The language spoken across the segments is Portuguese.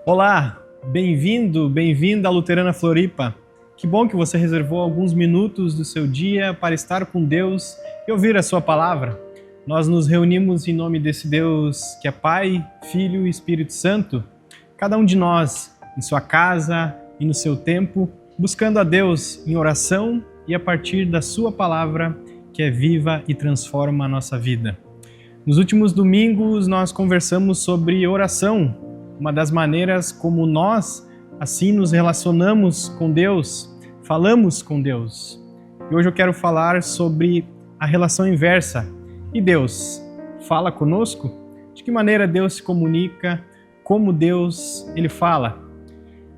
Olá, bem-vindo, bem-vinda à Luterana Floripa. Que bom que você reservou alguns minutos do seu dia para estar com Deus e ouvir a sua palavra. Nós nos reunimos em nome desse Deus que é Pai, Filho e Espírito Santo. Cada um de nós, em sua casa e no seu tempo, buscando a Deus em oração e a partir da sua palavra que é viva e transforma a nossa vida. Nos últimos domingos nós conversamos sobre oração, uma das maneiras como nós assim nos relacionamos com Deus, falamos com Deus. E hoje eu quero falar sobre a relação inversa. E Deus fala conosco? De que maneira Deus se comunica? Como Deus ele fala?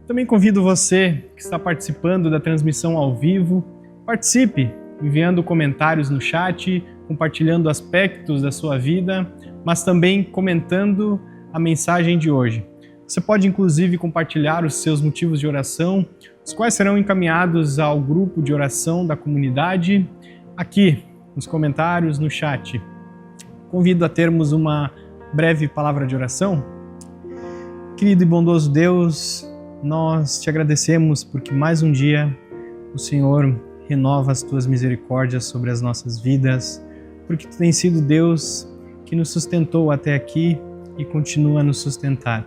Também convido você que está participando da transmissão ao vivo, participe, enviando comentários no chat, compartilhando aspectos da sua vida, mas também comentando a mensagem de hoje. Você pode inclusive compartilhar os seus motivos de oração, os quais serão encaminhados ao grupo de oração da comunidade, aqui nos comentários, no chat. Convido a termos uma breve palavra de oração. Querido e bondoso Deus, nós te agradecemos porque mais um dia o Senhor renova as tuas misericórdias sobre as nossas vidas, porque tu tens sido Deus que nos sustentou até aqui e continua a nos sustentar.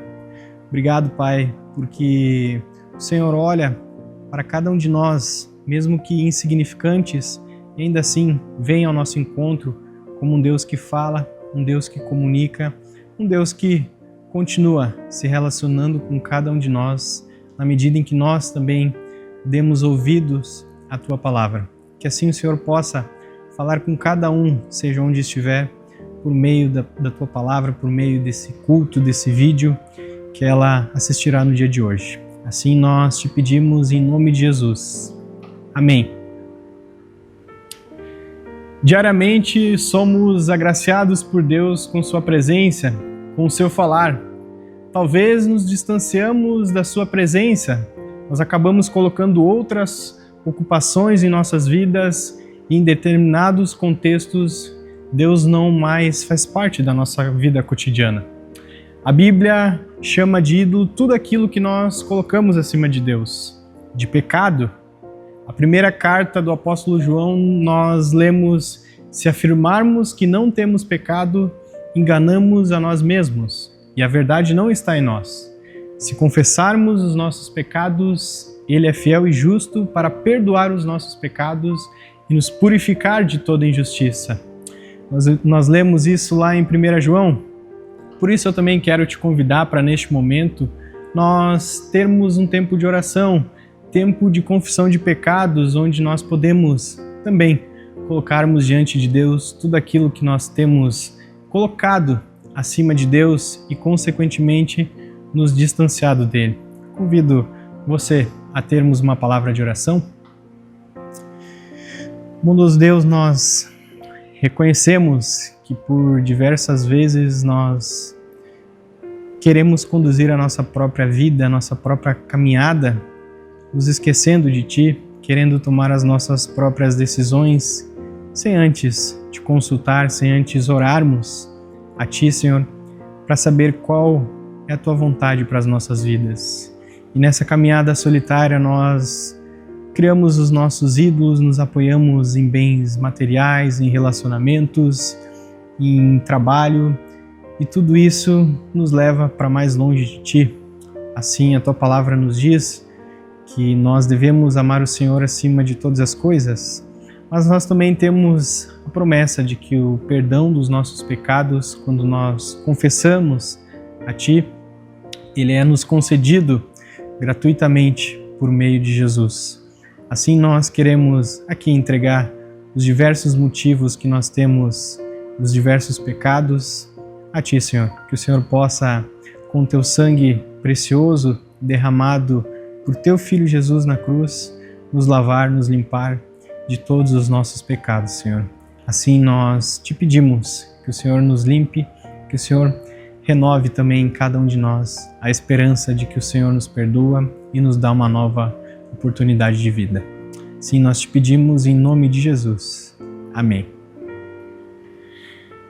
Obrigado, Pai, porque o Senhor olha para cada um de nós, mesmo que insignificantes, e ainda assim vem ao nosso encontro como um Deus que fala, um Deus que comunica, um Deus que continua se relacionando com cada um de nós, na medida em que nós também demos ouvidos à Tua Palavra. Que assim o Senhor possa falar com cada um, seja onde estiver, por meio da Tua Palavra, por meio desse culto, desse vídeo, que ela assistirá no dia de hoje. Assim nós te pedimos em nome de Jesus. Amém. Diariamente somos agraciados por Deus com sua presença, com o seu falar. Talvez nos distanciamos da sua presença, nós acabamos colocando outras ocupações em nossas vidas e em determinados contextos Deus não mais faz parte da nossa vida cotidiana. A Bíblia chama de ídolo tudo aquilo que nós colocamos acima de Deus, de pecado. A primeira carta do apóstolo João, nós lemos: se afirmarmos que não temos pecado, enganamos a nós mesmos, e a verdade não está em nós. Se confessarmos os nossos pecados, Ele é fiel e justo para perdoar os nossos pecados e nos purificar de toda injustiça. Nós lemos isso lá em 1 João. Por isso eu também quero te convidar para neste momento nós termos um tempo de oração, tempo de confissão de pecados, onde nós podemos também colocarmos diante de Deus tudo aquilo que nós temos colocado acima de Deus e consequentemente nos distanciado dele. Convido você a termos uma palavra de oração. Bondoso Deus, nós reconhecemos que por diversas vezes nós queremos conduzir a nossa própria vida, a nossa própria caminhada, nos esquecendo de Ti, querendo tomar as nossas próprias decisões, sem antes te consultar, sem antes orarmos a Ti, Senhor, para saber qual é a Tua vontade para as nossas vidas. E nessa caminhada solitária nós criamos os nossos ídolos, nos apoiamos em bens materiais, em relacionamentos, em trabalho, e tudo isso nos leva para mais longe de Ti. Assim, a Tua Palavra nos diz que nós devemos amar o Senhor acima de todas as coisas, mas nós também temos a promessa de que o perdão dos nossos pecados, quando nós confessamos a Ti, Ele é nos concedido gratuitamente por meio de Jesus. Assim, nós queremos aqui entregar os diversos motivos que nós temos, os diversos pecados, a Ti, Senhor. Que o Senhor possa, com o Teu sangue precioso derramado por Teu Filho Jesus na cruz, nos lavar, nos limpar de todos os nossos pecados, Senhor. Assim nós Te pedimos que o Senhor nos limpe, que o Senhor renove também em cada um de nós a esperança de que o Senhor nos perdoa e nos dá uma nova oportunidade de vida. Sim, nós Te pedimos em nome de Jesus. Amém.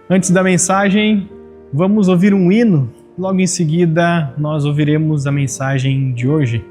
Antes da mensagem, vamos ouvir um hino Logo em seguida, nós ouviremos a mensagem de hoje.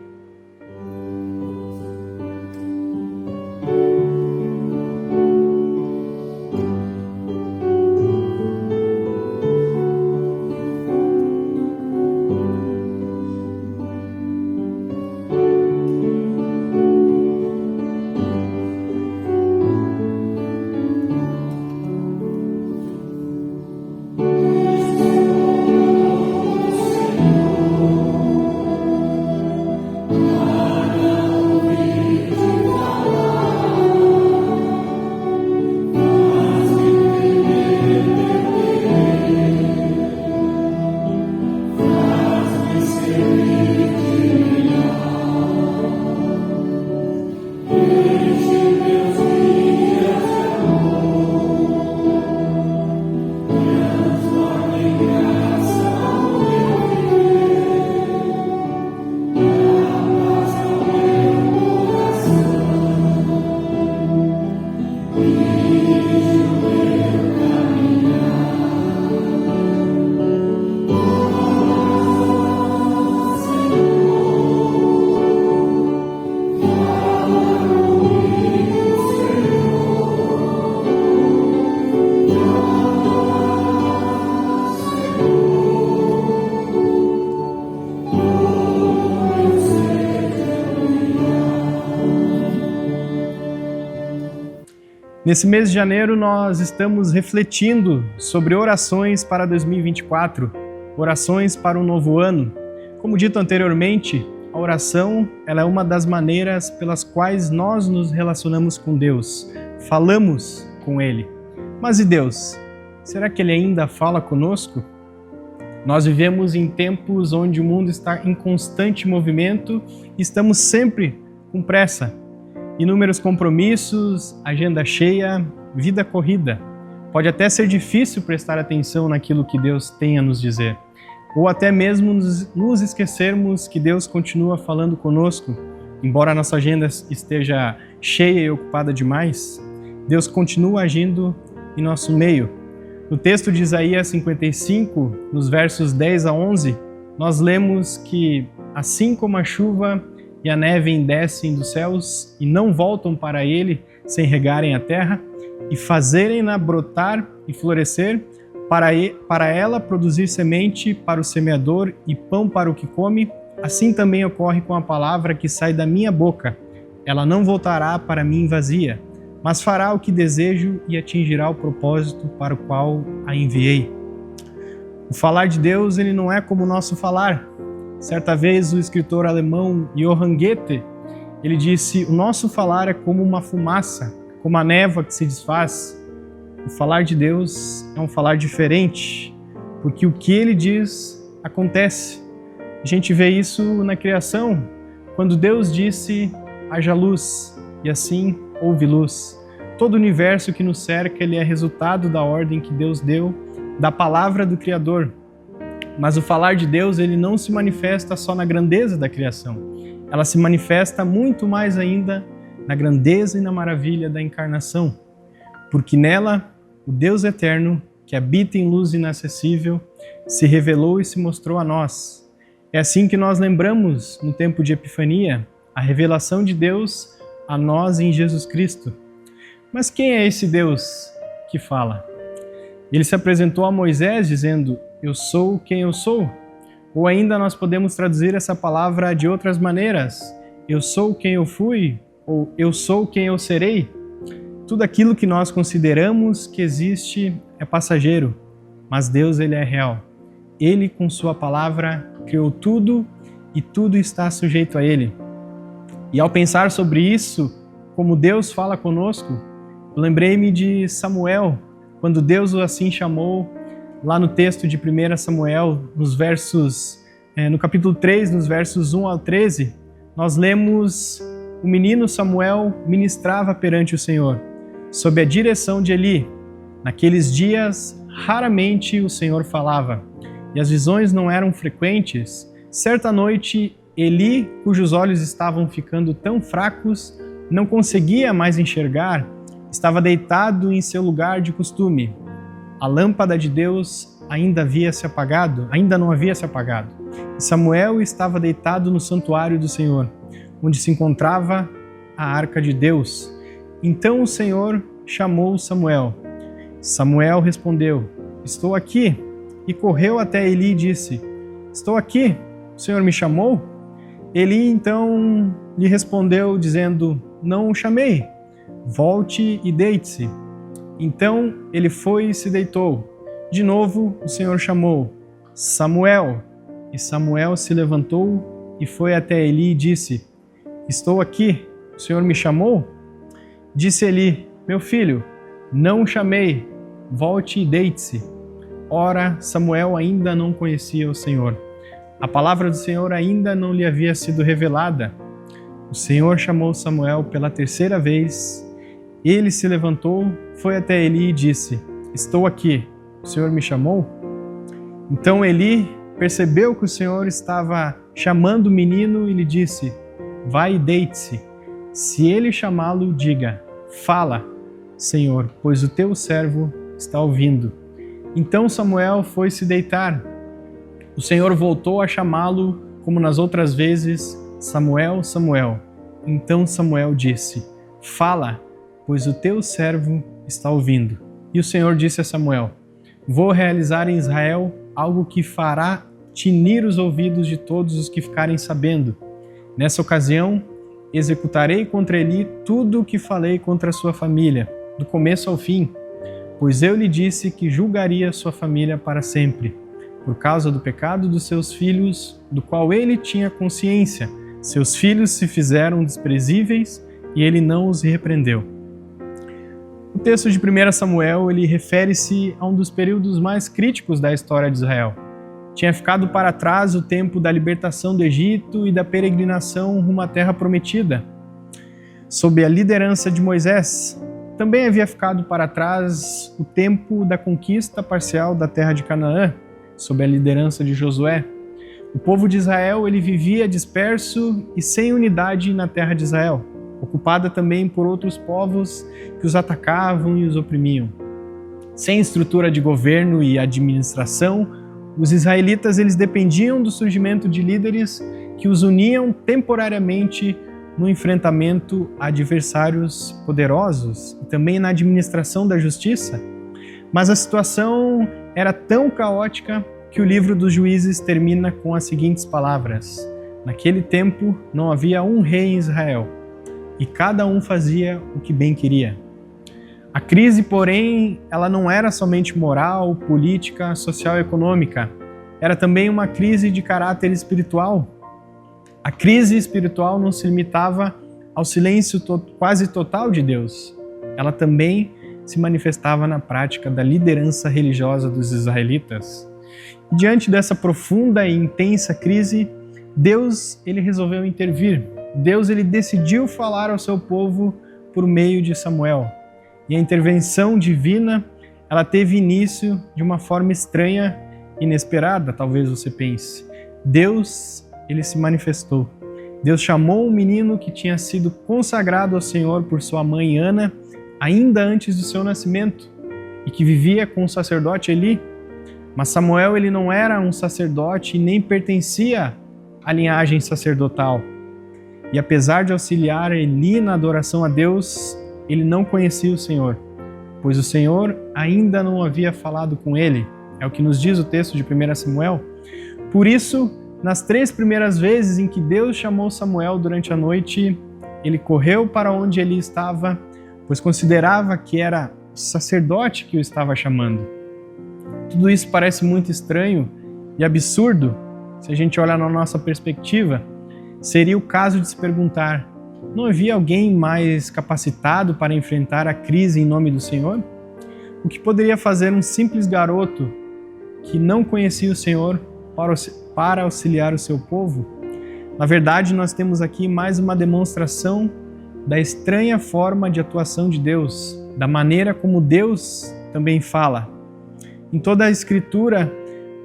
Nesse mês de janeiro, nós estamos refletindo sobre orações para 2024, orações para um novo ano. Como dito anteriormente, a oração ela é uma das maneiras pelas quais nós nos relacionamos com Deus, falamos com Ele. Mas e Deus? Será que Ele ainda fala conosco? Nós vivemos em tempos onde o mundo está em constante movimento e estamos sempre com pressa. Inúmeros compromissos, agenda cheia, vida corrida. Pode até ser difícil prestar atenção naquilo que Deus tem a nos dizer. Ou até mesmo nos esquecermos que Deus continua falando conosco. Embora a nossa agenda esteja cheia e ocupada demais, Deus continua agindo em nosso meio. No texto de Isaías 55, nos versos 10 a 11, nós lemos que assim como a chuva e a neve descem dos céus e não voltam para ele sem regarem a terra e fazerem-na brotar e florescer, para ela produzir semente para o semeador e pão para o que come, assim também ocorre com a palavra que sai da minha boca. Ela não voltará para mim vazia, mas fará o que desejo e atingirá o propósito para o qual a enviei. O falar de Deus ele não é como o nosso falar. Certa vez o escritor alemão Johann Goethe, ele disse: o nosso falar é como uma fumaça, como a névoa que se desfaz. O falar de Deus é um falar diferente, porque o que Ele diz acontece. A gente vê isso na criação, quando Deus disse: haja luz, e assim houve luz. Todo o universo que nos cerca ele é resultado da ordem que Deus deu, da palavra do Criador. Mas o falar de Deus ele não se manifesta só na grandeza da criação. Ela se manifesta muito mais ainda na grandeza e na maravilha da encarnação. Porque nela, o Deus eterno, que habita em luz inacessível, se revelou e se mostrou a nós. É assim que nós lembramos, no tempo de Epifania, a revelação de Deus a nós em Jesus Cristo. Mas quem é esse Deus que fala? Ele se apresentou a Moisés dizendo: eu sou quem eu sou. Ou ainda nós podemos traduzir essa palavra de outras maneiras. Eu sou quem eu fui, ou eu sou quem eu serei. Tudo aquilo que nós consideramos que existe é passageiro, mas Deus ele é real. Ele, com sua palavra, criou tudo e tudo está sujeito a Ele. E ao pensar sobre isso, como Deus fala conosco, eu lembrei-me de Samuel, quando Deus o assim chamou, lá no texto de 1 Samuel, no capítulo 3, nos versos 1 ao 13, nós lemos: o menino Samuel ministrava perante o Senhor, sob a direção de Eli. Naqueles dias, raramente o Senhor falava, e as visões não eram frequentes. Certa noite, Eli, cujos olhos estavam ficando tão fracos, não conseguia mais enxergar, estava deitado em seu lugar de costume. A lâmpada de Deus ainda não havia se apagado. E Samuel estava deitado no santuário do Senhor, onde se encontrava a arca de Deus. Então o Senhor chamou Samuel. Samuel respondeu: estou aqui. E correu até Eli e disse: estou aqui, o Senhor me chamou? Eli então lhe respondeu, dizendo: não o chamei, volte e deite-se. Então ele foi e se deitou. De novo o Senhor chamou: Samuel. E Samuel se levantou e foi até Eli e disse: estou aqui, o Senhor me chamou? Disse Eli: meu filho, não o chamei, volte e deite-se. Ora, Samuel ainda não conhecia o Senhor. A palavra do Senhor ainda não lhe havia sido revelada. O Senhor chamou Samuel pela terceira vez. Ele se levantou, foi até Eli e disse: estou aqui, o Senhor me chamou? Então Eli percebeu que o Senhor estava chamando o menino e lhe disse: vai e deite-se. Se ele chamá-lo, diga: fala, Senhor, pois o teu servo está ouvindo. Então Samuel foi se deitar. O Senhor voltou a chamá-lo como nas outras vezes: Samuel, Samuel. Então Samuel disse: fala, pois o teu servo está ouvindo. E o Senhor disse a Samuel: vou realizar em Israel algo que fará tinir os ouvidos de todos os que ficarem sabendo. Nessa ocasião, executarei contra Eli tudo o que falei contra a sua família, do começo ao fim, pois eu lhe disse que julgaria sua família para sempre, por causa do pecado dos seus filhos, do qual ele tinha consciência. Seus filhos se fizeram desprezíveis e ele não os repreendeu. O texto de 1 Samuel ele refere-se a um dos períodos mais críticos da história de Israel. Tinha ficado para trás o tempo da libertação do Egito e da peregrinação rumo à Terra Prometida, sob a liderança de Moisés. Também havia ficado para trás o tempo da conquista parcial da terra de Canaã, sob a liderança de Josué. O povo de Israel ele vivia disperso e sem unidade na terra de Israel, ocupada também por outros povos que os atacavam e os oprimiam. Sem estrutura de governo e administração, os israelitas eles dependiam do surgimento de líderes que os uniam temporariamente no enfrentamento a adversários poderosos e também na administração da justiça. Mas a situação era tão caótica que o livro dos Juízes termina com as seguintes palavras: naquele tempo não havia um rei em Israel, e cada um fazia o que bem queria. A crise, porém, ela não era somente moral, política, social e econômica. Era também uma crise de caráter espiritual. A crise espiritual não se limitava ao silêncio quase total de Deus. Ela também se manifestava na prática da liderança religiosa dos israelitas. E diante dessa profunda e intensa crise, Deus ele resolveu intervir. Deus ele decidiu falar ao seu povo por meio de Samuel. E a intervenção divina, ela teve início de uma forma estranha, inesperada, talvez você pense. Deus, ele se manifestou. Deus chamou um menino que tinha sido consagrado ao Senhor por sua mãe Ana, ainda antes do seu nascimento, e que vivia com o sacerdote Eli. Mas Samuel, ele não era um sacerdote e nem pertencia à linhagem sacerdotal. E apesar de auxiliar Eli na adoração a Deus, ele não conhecia o Senhor, pois o Senhor ainda não havia falado com ele. É o que nos diz o texto de 1 Samuel. Por isso, nas 3 primeiras vezes em que Deus chamou Samuel durante a noite, ele correu para onde ele estava, pois considerava que era o sacerdote que o estava chamando. Tudo isso parece muito estranho e absurdo, se a gente olhar na nossa perspectiva. Seria o caso de se perguntar: não havia alguém mais capacitado para enfrentar a crise em nome do Senhor? O que poderia fazer um simples garoto que não conhecia o Senhor para auxiliar o seu povo? Na verdade, nós temos aqui mais uma demonstração da estranha forma de atuação de Deus, da maneira como Deus também fala. Em toda a Escritura,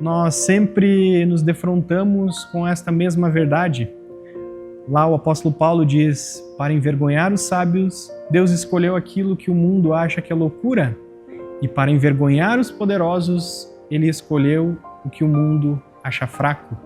nós sempre nos defrontamos com esta mesma verdade. Lá o apóstolo Paulo diz: para envergonhar os sábios, Deus escolheu aquilo que o mundo acha que é loucura, e para envergonhar os poderosos, ele escolheu o que o mundo acha fraco.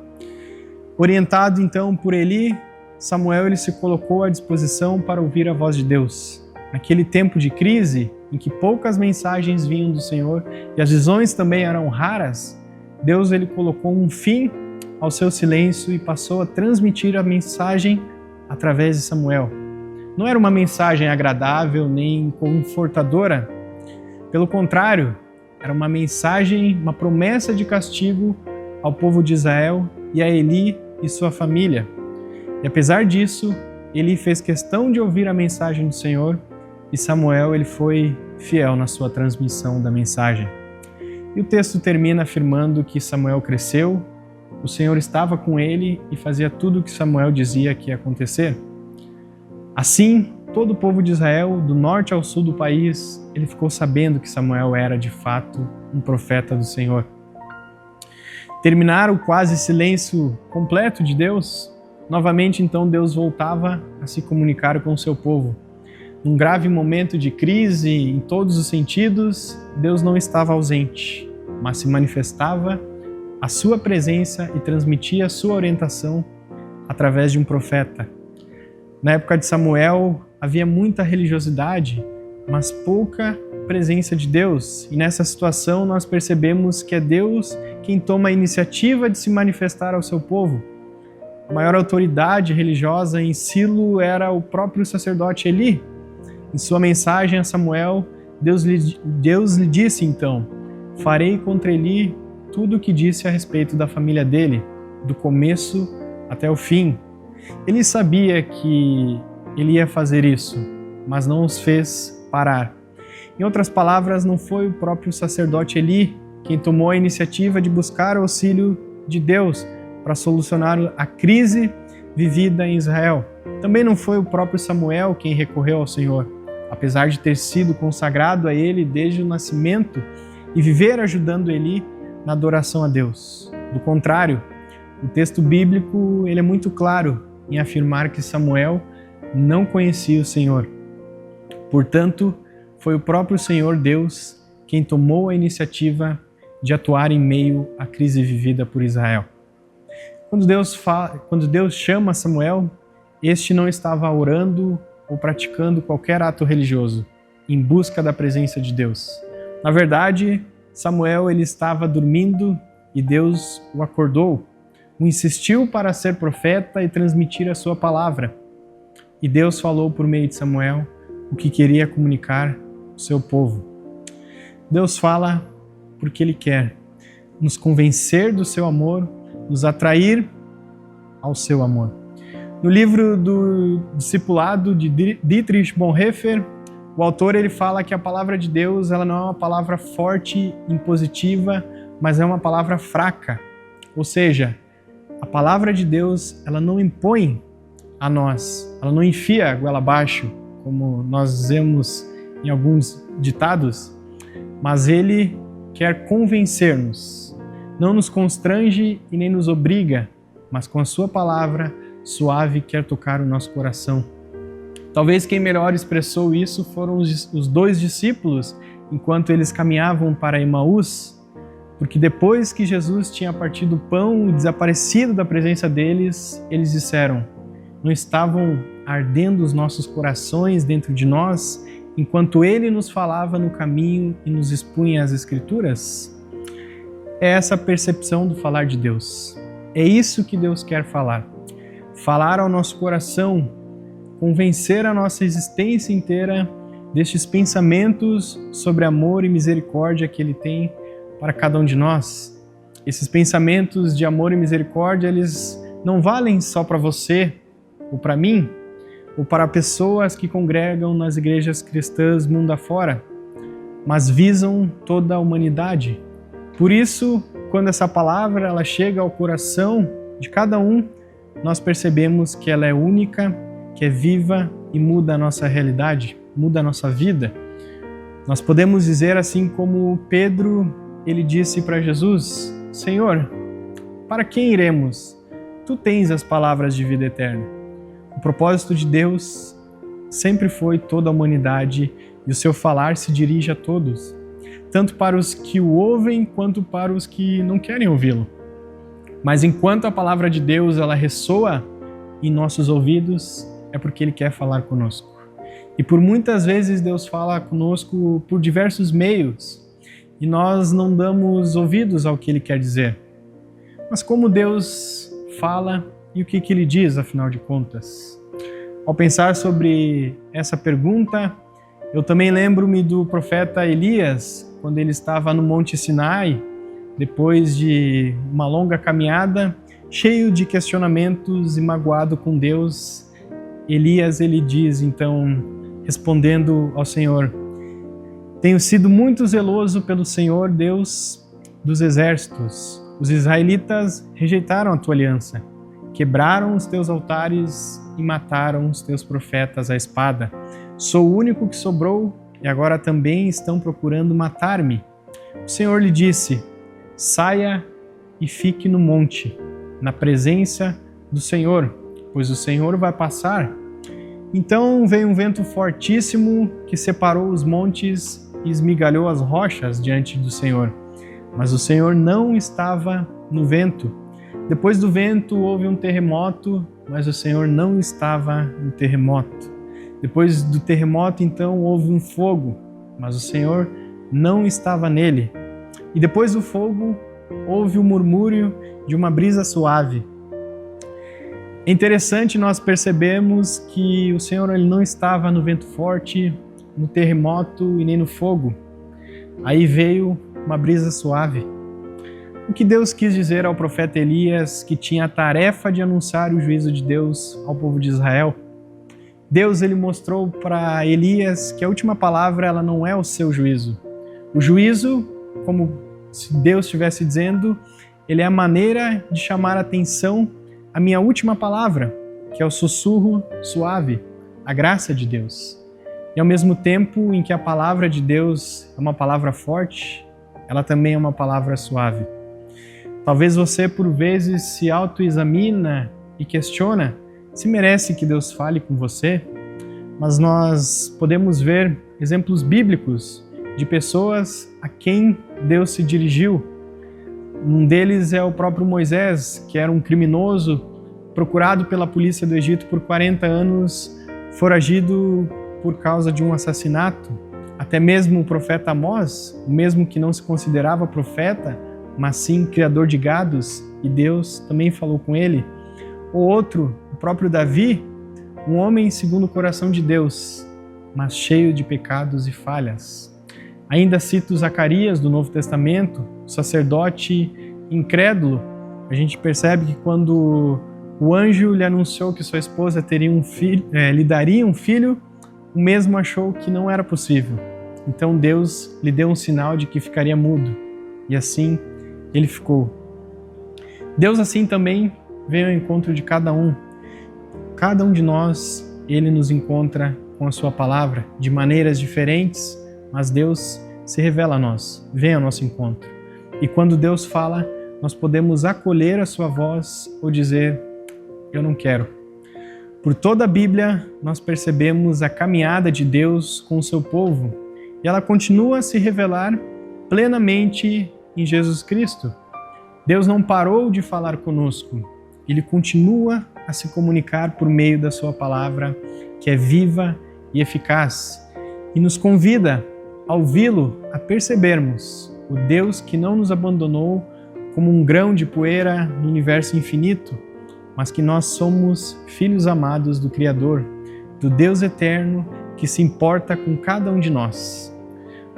Orientado então por Eli, Samuel ele se colocou à disposição para ouvir a voz de Deus. Naquele tempo de crise, em que poucas mensagens vinham do Senhor e as visões também eram raras, Deus ele colocou um fim ao seu silêncio e passou a transmitir a mensagem através de Samuel. Não era uma mensagem agradável nem confortadora. Pelo contrário, era uma mensagem, uma promessa de castigo ao povo de Israel e a Eli e sua família. E apesar disso, Eli fez questão de ouvir a mensagem do Senhor e Samuel ele foi fiel na sua transmissão da mensagem. E o texto termina afirmando que Samuel cresceu, o Senhor estava com ele e fazia tudo o que Samuel dizia que ia acontecer. Assim, todo o povo de Israel, do norte ao sul do país, ele ficou sabendo que Samuel era de fato um profeta do Senhor. Terminar o quase silêncio completo de Deus, novamente então Deus voltava a se comunicar com o seu povo. Num grave momento de crise em todos os sentidos, Deus não estava ausente, mas se manifestava a sua presença e transmitia a sua orientação através de um profeta. Na época de Samuel havia muita religiosidade, mas pouca presença de Deus. E nessa situação nós percebemos que é Deus quem toma a iniciativa de se manifestar ao seu povo. A maior autoridade religiosa em Silo era o próprio sacerdote Eli. Em sua mensagem a Samuel, Deus lhe disse então: farei contra Eli tudo o que disse a respeito da família dele, do começo até o fim. Ele sabia que ele ia fazer isso, mas não os fez parar. Em outras palavras, não foi o próprio sacerdote Eli quem tomou a iniciativa de buscar o auxílio de Deus para solucionar a crise vivida em Israel. Também não foi o próprio Samuel quem recorreu ao Senhor, apesar de ter sido consagrado a ele desde o nascimento e viver ajudando Eli na adoração a Deus. Do contrário, o texto bíblico ele é muito claro em afirmar que Samuel não conhecia o Senhor. Portanto, foi o próprio Senhor Deus quem tomou a iniciativa de atuar em meio à crise vivida por Israel. Quando Deus chama Samuel, este não estava orando ou praticando qualquer ato religioso em busca da presença de Deus. Na verdade, Samuel ele estava dormindo e Deus o acordou, o insistiu para ser profeta e transmitir a sua palavra. E Deus falou por meio de Samuel o que queria comunicar ao seu povo. Deus fala porque Ele quer nos convencer do seu amor, nos atrair ao seu amor. No livro do discipulado de Dietrich Bonhoeffer, o autor ele fala que a palavra de Deus ela não é uma palavra forte, impositiva, mas é uma palavra fraca. Ou seja, a palavra de Deus ela não impõe a nós, ela não enfia a goela abaixo, como nós dizemos em alguns ditados, mas Ele quer convencer-nos, não nos constrange e nem nos obriga, mas com a sua palavra suave quer tocar o nosso coração. Talvez quem melhor expressou isso foram os dois discípulos enquanto eles caminhavam para Emaús, porque depois que Jesus tinha partido o pão e desaparecido da presença deles, eles disseram: não estavam ardendo os nossos corações dentro de nós enquanto Ele nos falava no caminho e nos expunha as Escrituras? É essa a percepção do falar de Deus. É isso que Deus quer falar. Falar ao nosso coração, convencer a nossa existência inteira destes pensamentos sobre amor e misericórdia que Ele tem para cada um de nós. Esses pensamentos de amor e misericórdia, eles não valem só para você ou para mim, ou para pessoas que congregam nas igrejas cristãs mundo afora, mas visam toda a humanidade. Por isso, quando essa palavra ela chega ao coração de cada um, nós percebemos que ela é única, que é viva e muda a nossa realidade, muda a nossa vida. Nós podemos dizer assim como Pedro, ele disse para Jesus: Senhor, para quem iremos? Tu tens as palavras de vida eterna. O propósito de Deus sempre foi toda a humanidade e o seu falar se dirige a todos. tanto para os que o ouvem quanto para os que não querem ouvi-lo. Mas enquanto a palavra de Deus ela ressoa em nossos ouvidos, é porque Ele quer falar conosco. E por muitas vezes Deus fala conosco por diversos meios e nós não damos ouvidos ao que Ele quer dizer. Mas como Deus fala e o que Ele diz, afinal de contas? Ao pensar sobre essa pergunta, eu também lembro-me do profeta Elias, quando ele estava no Monte Sinai, depois de uma longa caminhada, cheio de questionamentos e magoado com Deus. Elias, ele diz, então, respondendo ao Senhor: tenho sido muito zeloso pelo Senhor, Deus dos exércitos. Os israelitas rejeitaram a tua aliança, quebraram os teus altares e mataram os teus profetas à espada. Sou o único que sobrou e agora também estão procurando matar-me. O Senhor lhe disse: saia e fique no monte, na presença do Senhor, pois o Senhor vai passar. Então veio um vento fortíssimo que separou os montes e esmigalhou as rochas diante do Senhor. Mas o Senhor não estava no vento. Depois do vento houve um terremoto, mas o Senhor não estava no terremoto. Depois do terremoto, então, houve um fogo, mas o Senhor não estava nele. E depois do fogo, houve o murmúrio de uma brisa suave. É interessante nós percebemos que o Senhor ele não estava no vento forte, no terremoto e nem no fogo. Aí veio uma brisa suave. O que Deus quis dizer ao profeta Elias, que tinha a tarefa de anunciar o juízo de Deus ao povo de Israel? Deus ele mostrou para Elias que a última palavra ela não é o seu juízo. O juízo, como se Deus estivesse dizendo, ele é a maneira de chamar a atenção à minha última palavra, que é o sussurro suave, a graça de Deus. E ao mesmo tempo em que a palavra de Deus é uma palavra forte, ela também é uma palavra suave. Talvez você por vezes se autoexamina e questiona se merece que Deus fale com você, mas nós podemos ver exemplos bíblicos de pessoas a quem Deus se dirigiu. Um deles é o próprio Moisés, que era um criminoso procurado pela polícia do Egito por 40 anos, foragido por causa de um assassinato. Até mesmo o profeta Amós, o mesmo que não se considerava profeta, mas sim criador de gados, e Deus também falou com ele. O outro, o próprio Davi, um homem segundo o coração de Deus, mas cheio de pecados e falhas. Ainda cito Zacarias do Novo Testamento, o sacerdote incrédulo. A gente percebe que quando o anjo lhe anunciou que sua esposa teria um filho, lhe daria um filho, o mesmo achou que não era possível. Então Deus lhe deu um sinal de que ficaria mudo, e assim ele ficou. Deus assim também veio ao encontro de cada um. Cada um de nós, ele nos encontra com a sua palavra de maneiras diferentes, mas Deus se revela a nós, vem ao nosso encontro. E quando Deus fala, nós podemos acolher a sua voz ou dizer: eu não quero. Por toda a Bíblia, nós percebemos a caminhada de Deus com o seu povo, e ela continua a se revelar plenamente em Jesus Cristo. Deus não parou de falar conosco, Ele continua a se comunicar por meio da sua palavra, que é viva e eficaz, e nos convida a ouvi-lo, a percebermos o Deus que não nos abandonou como um grão de poeira no universo infinito, mas que nós somos filhos amados do Criador, do Deus eterno que se importa com cada um de nós.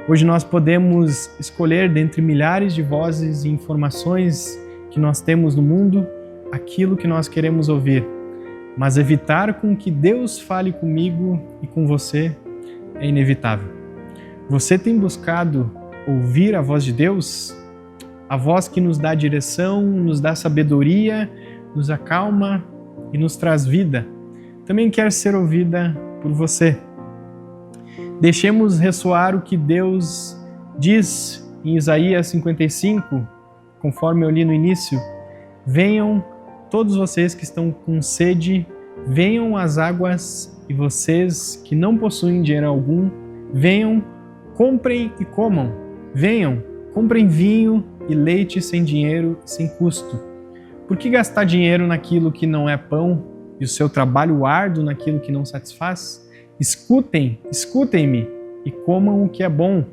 Hoje nós podemos escolher dentre milhares de vozes e informações que nós temos no mundo aquilo que nós queremos ouvir, mas evitar com que Deus fale comigo e com você é inevitável. Você tem buscado ouvir a voz de Deus? A voz que nos dá direção, nos dá sabedoria, nos acalma e nos traz vida. Também quer ser ouvida por você. Deixemos ressoar o que Deus diz em Isaías 55, conforme eu li no início: venham todos vocês que estão com sede, venham às águas, e vocês que não possuem dinheiro algum, venham, comprem e comam. Venham, comprem vinho e leite sem dinheiro e sem custo. Por que gastar dinheiro naquilo que não é pão e o seu trabalho árduo naquilo que não satisfaz? Escutem-me e comam o que é bom,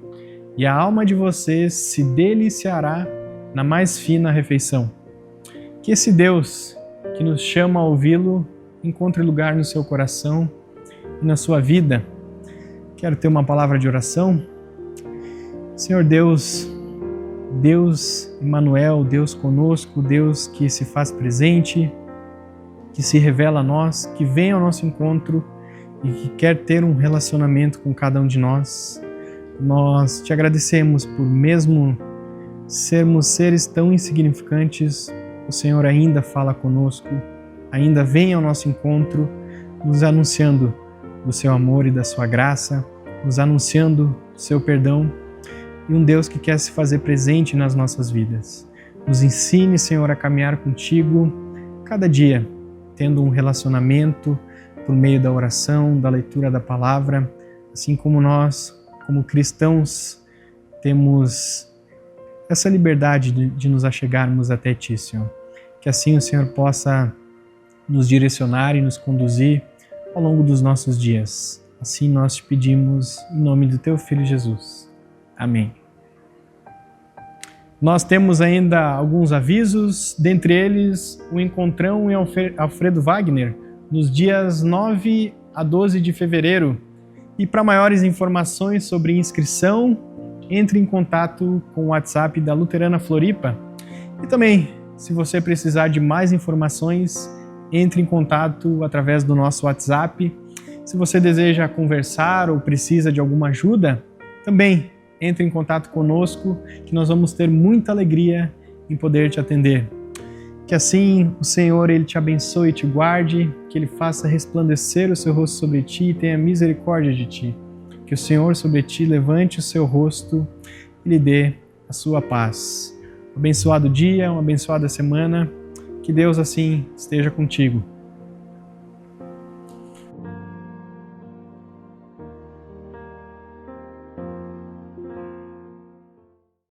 e a alma de vocês se deliciará na mais fina refeição. Que esse Deus que nos chama a ouvi-lo encontre lugar no seu coração e na sua vida. Quero ter uma palavra de oração. Senhor Deus, Deus Emmanuel, Deus conosco, Deus que se faz presente, que se revela a nós, que vem ao nosso encontro e que quer ter um relacionamento com cada um de nós. Nós te agradecemos por mesmo sermos seres tão insignificantes, o Senhor ainda fala conosco, ainda vem ao nosso encontro, nos anunciando do seu amor e da sua graça, nos anunciando o seu perdão e um Deus que quer se fazer presente nas nossas vidas. Nos ensine, Senhor, a caminhar contigo cada dia, tendo um relacionamento por meio da oração, da leitura da palavra, assim como nós, como cristãos, temos essa liberdade de nos achegarmos até Ti, Senhor. Que assim o Senhor possa nos direcionar e nos conduzir ao longo dos nossos dias. Assim nós te pedimos em nome do Teu Filho Jesus. Amém. Nós temos ainda alguns avisos, dentre eles o Encontrão em Alfredo Wagner, nos dias 9 a 12 de fevereiro. E para maiores informações sobre inscrição, entre em contato com o WhatsApp da Luterana Floripa. E também, se você precisar de mais informações, entre em contato através do nosso WhatsApp. Se você deseja conversar ou precisa de alguma ajuda, também entre em contato conosco, que nós vamos ter muita alegria em poder te atender. Que assim o Senhor ele te abençoe e te guarde, que Ele faça resplandecer o seu rosto sobre ti e tenha misericórdia de ti. Que o Senhor sobre ti levante o seu rosto e lhe dê a sua paz. Um abençoado dia, uma abençoada semana. Que Deus assim esteja contigo.